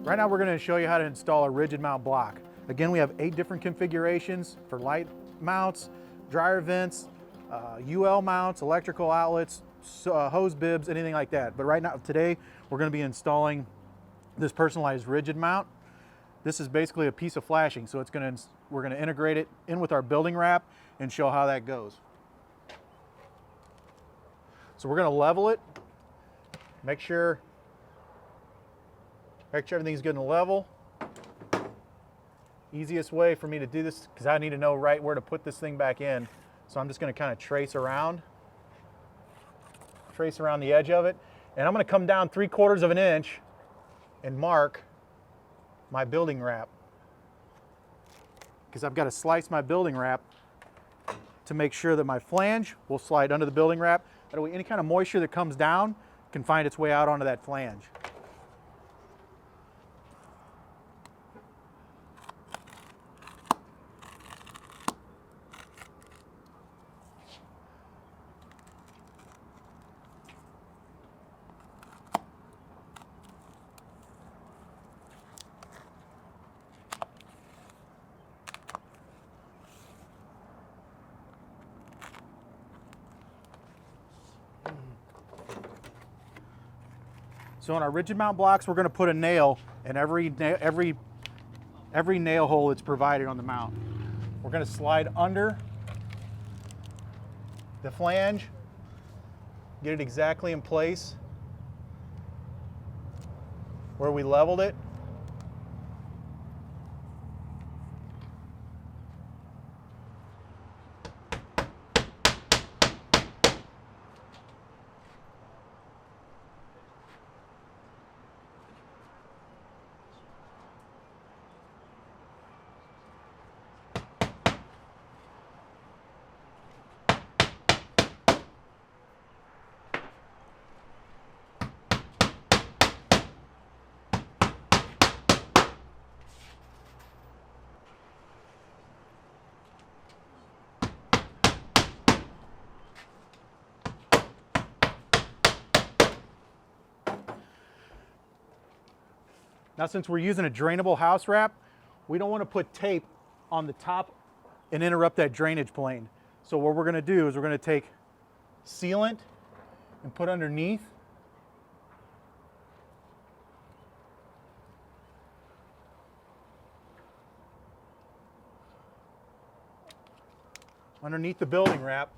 Right now we're going to show you how to install a rigid mount block. Again, we have 8 different configurations for light mounts, dryer vents, UL mounts, electrical outlets, hose bibs, anything like that. But right now, today, we're going to be installing this personalized rigid mount. This is basically a piece of flashing, so we're going to integrate it in with our building wrap and show how that goes. So we're going to level it, make sure everything's good and level. Easiest way for me to do this, because I need to know right where to put this thing back in. So I'm just going to kind of trace around the edge of it. And I'm going to come down 3/4 of an inch and mark my building wrap, because I've got to slice my building wrap to make sure that my flange will slide under the building wrap. That way any kind of moisture that comes down can find its way out onto that flange. So on our rigid mount blocks, we're going to put a nail in every nail hole that's provided on the mount. We're going to slide under the flange, get it exactly in place where we leveled it. Now, since we're using a drainable house wrap, we don't want to put tape on the top and interrupt that drainage plane. So what we're going to do is we're going to take sealant and put underneath. Underneath the building wrap.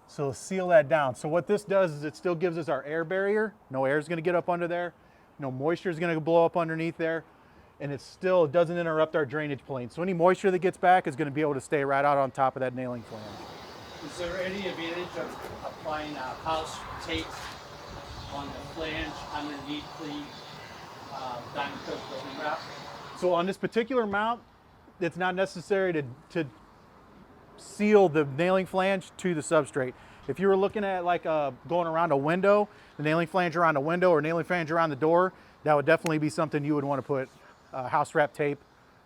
So seal that down. So what this does is it still gives us our air barrier. No air is going to get up under there. No moisture is going to blow up underneath there. And it doesn't interrupt our drainage plane. So any moisture that gets back is going to be able to stay right out on top of that nailing flange. Is there any advantage of applying a house tape on the flange underneath the Diamond Kote building wrap? So on this particular mount, it's not necessary to seal the nailing flange to the substrate. If you were looking at like going around a window, the nailing flange around a window or nailing flange around the door, that would definitely be something you would want to put house wrap tape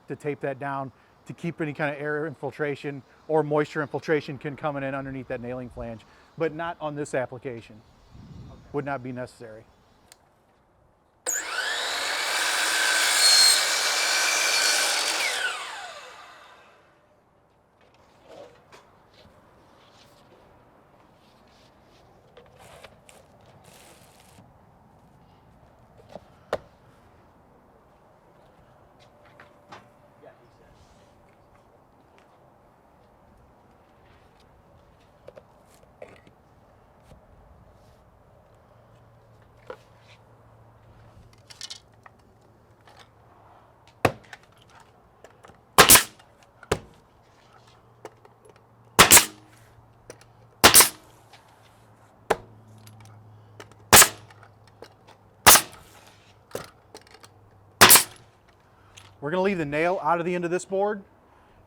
to tape that down to keep any kind of air infiltration or moisture infiltration can come in underneath that nailing flange, but not on this application. Okay. Would not be necessary. We're going to leave the nail out of the end of this board, and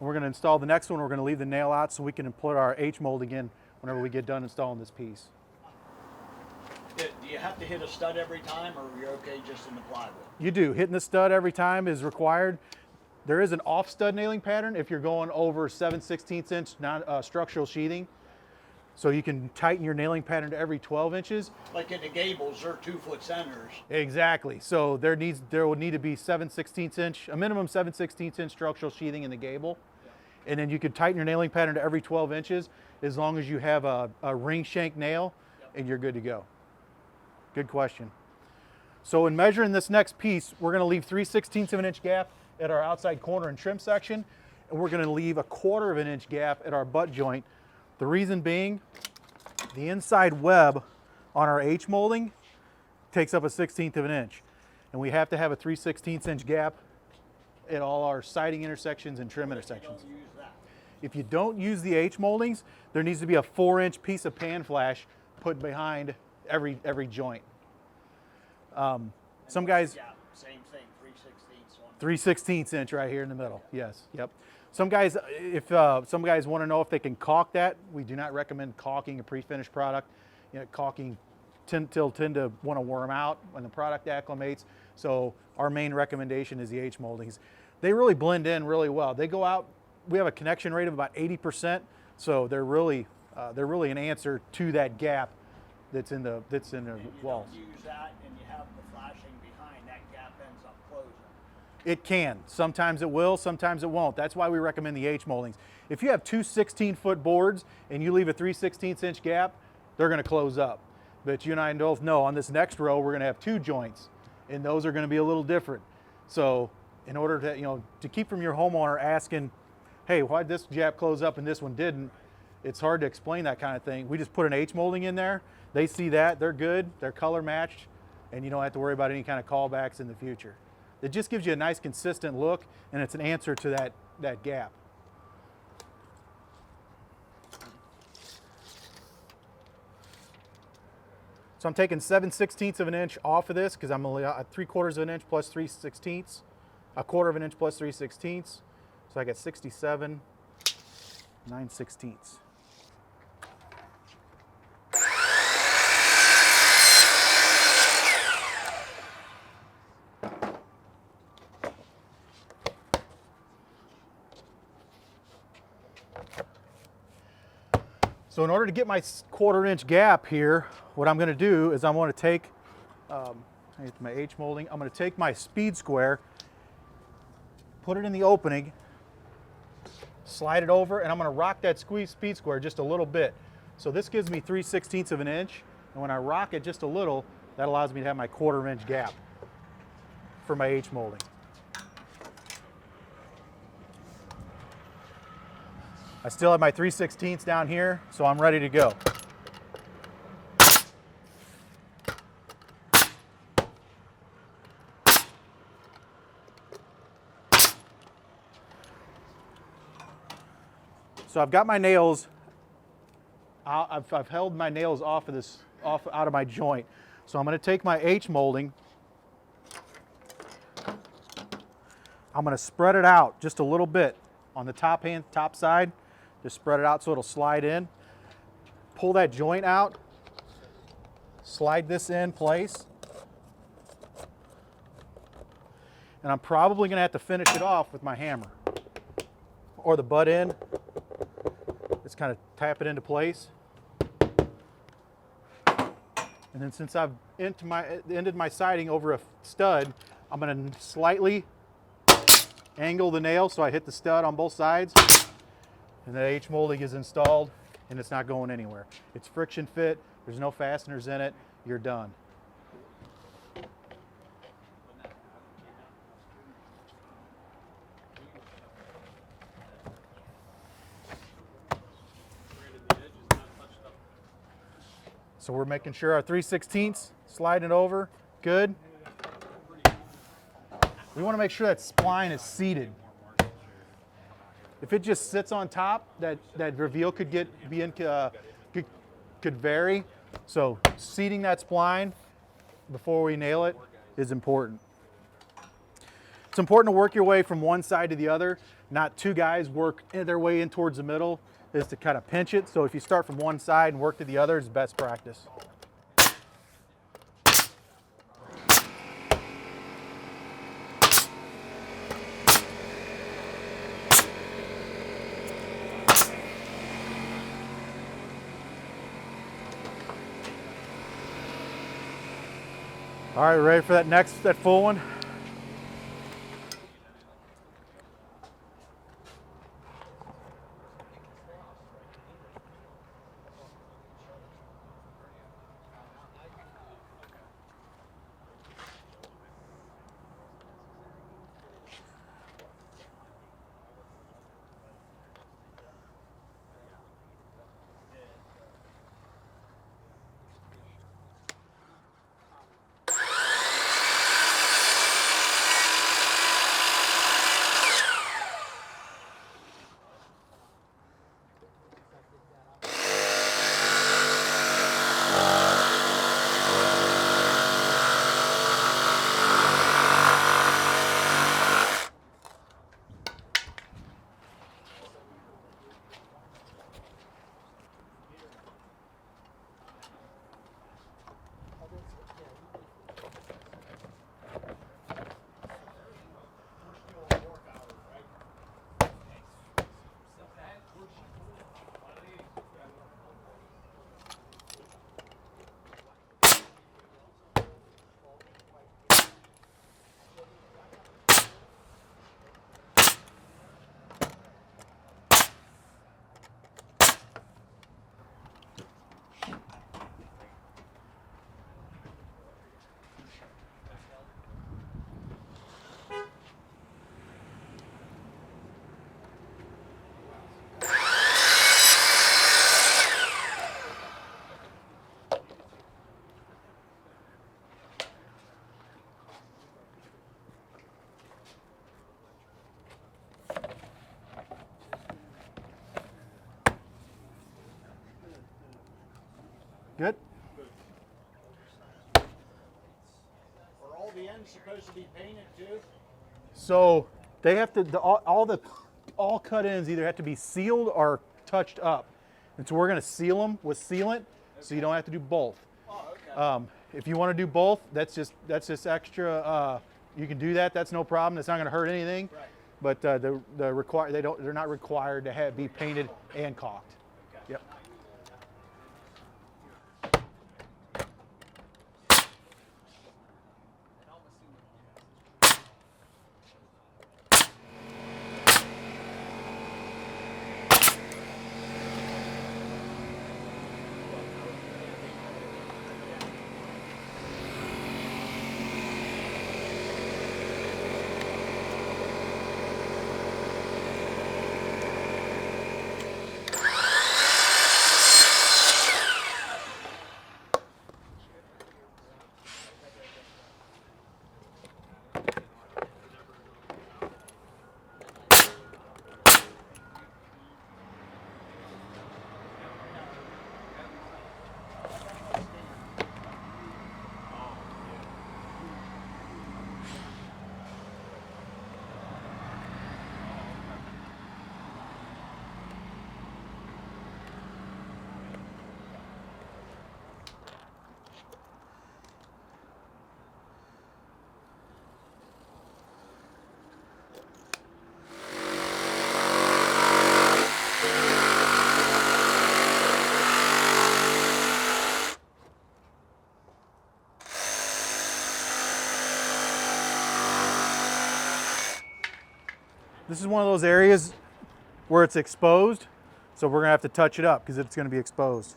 we're going to install the next one. We're going to leave the nail out so we can put our H-mold again whenever we get done installing this piece. Do you have to hit a stud every time, or are you okay just in the plywood? You do. Hitting the stud every time is required. There is an off stud nailing pattern if you're going over 7/16 inch structural sheathing. So you can tighten your nailing pattern to every 12 inches. Like in the gables, they're 2-foot centers. Exactly. So there will need to be 7/16 inch, a minimum 7/16 inch structural sheathing in the gable. And then you can tighten your nailing pattern to every 12 inches as long as you have a ring shank nail, and you're good to go. Good question. So in measuring this next piece, we're gonna leave 3/16 of an inch gap at our outside corner and trim section, and we're gonna leave a 1/4 of an inch gap at our butt joint. The reason being, the inside web on our H molding takes up a 1/16 of an inch, and we have to have a 3/16 inch gap at all our siding intersections and trim intersections. If you don't use the H moldings, there needs to be a 4-inch piece of pan flash put behind every joint. Some guys, Yeah, same thing, 3/16 one. 3/16 inch right here in the middle. Yes, yep. Some guys, if some guys want to know if they can caulk that, we do not recommend caulking a pre-finished product. You know, caulking tend to want to worm out when the product acclimates. So our main recommendation is the H moldings. They really blend in really well. They go out. We have a connection rate of about 80%, so they're really an answer to that gap that's in the walls. If you don't use that and you have the flashing behind, that gap ends up closing. It can. Sometimes it will, sometimes it won't. That's why we recommend the H moldings. If you have two 16-foot boards and you leave a 3/16 inch gap, they're going to close up. But you and I both know on this next row we're going to have 2 joints, and those are going to be a little different. So in order to to keep from your homeowner asking, hey, why did this gap close up and this one didn't? It's hard to explain that kind of thing. We just put an H molding in there. They see that, they're good, they're color matched, and you don't have to worry about any kind of callbacks in the future. It just gives you a nice consistent look, and it's an answer to that gap. So I'm taking 7/16 of an inch off of this because I'm only at 3/4 of an inch plus 3/16, a 1/4 of an inch plus 3/16. So I got 67, 9/16. So in order to get my 1/4 inch gap here, what I'm going to do is I'm going to take my H molding. I'm going to take my speed square, put it in the opening, slide it over, and I'm going to rock that speed square just a little bit. So this gives me 3/16 of an inch, and when I rock it just a little, that allows me to have my 1/4 inch gap for my H molding. I still have my 3/16 down here, so I'm ready to go. So I've got my nails, I've held my nails out of my joint. So I'm going to take my H molding, I'm going to spread it out just a little bit on the top side. Just spread it out so it'll slide in. Pull that joint out, slide this in place. And I'm probably going to have to finish it off with my hammer or the butt end. Just kind of tap it into place. And then since I've ended my siding over a stud, I'm going to slightly angle the nail so I hit the stud on both sides. And the H molding is installed and it's not going anywhere. It's friction fit, there's no fasteners in it, you're done. So we're making sure our 3/16 sliding it over, good. We want to make sure that spline is seated. If it just sits on top, that reveal could could vary. So seating that spline before we nail it is important. It's important to work your way from one side to the other, not 2 guys work their way in towards the middle, is to kind of pinch it. So if you start from one side and work to the other is best practice. All right, ready for that full one? Good. Are all the ends supposed to be painted too? So they have to, all cut ends either have to be sealed or touched up. And so we're gonna seal them with sealant, so you don't have to do both. Oh, okay. If you wanna do both, that's just extra, you can do that, that's no problem, it's not gonna hurt anything. Right. But they're not required to be painted and caulked. Okay. Yep. This is one of those areas where it's exposed, so we're gonna have to touch it up because it's gonna be exposed.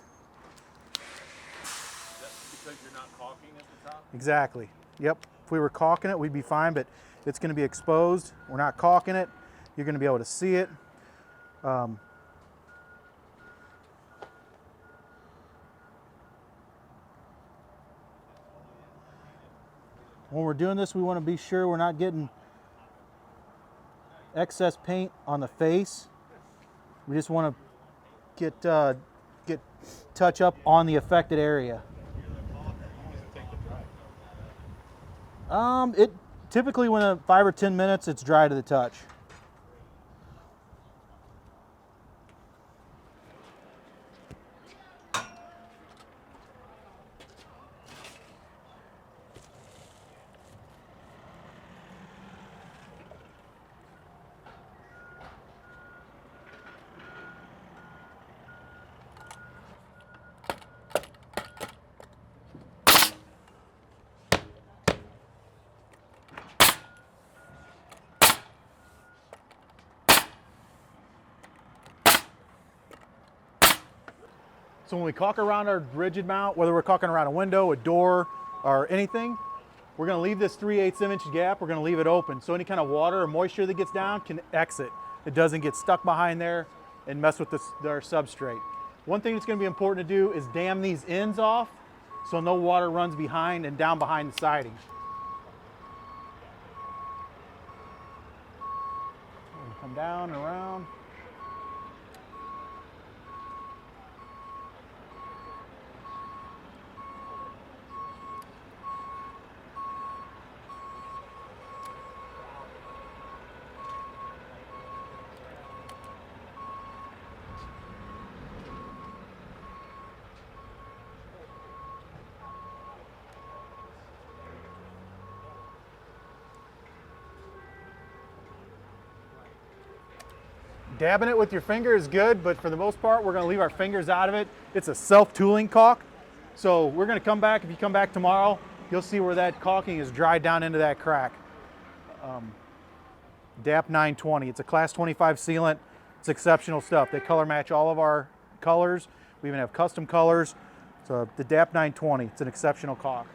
That's because you're not caulking at the top? Exactly. Yep. If we were caulking it, we'd be fine, but it's gonna be exposed. We're not caulking it. You're gonna be able to see it. When we're doing this, we want to be sure we're not getting excess paint on the face. We just want to get touch up on the affected area. It typically within 5 or 10 minutes it's dry to the touch. So when we caulk around our rigid mount, whether we're caulking around a window, a door, or anything, we're gonna leave this 3/8 inch gap, we're gonna leave it open. So any kind of water or moisture that gets down can exit. It doesn't get stuck behind there and mess with our substrate. One thing that's gonna be important to do is dam these ends off so no water runs behind and down behind the siding. Come down and around. Dabbing it with your finger is good, but for the most part, we're gonna leave our fingers out of it. It's a self-tooling caulk. So we're gonna come back, if you come back tomorrow, you'll see where that caulking is dried down into that crack. DAP 920, it's a class 25 sealant. It's exceptional stuff. They color match all of our colors. We even have custom colors. So the DAP 920, it's an exceptional caulk.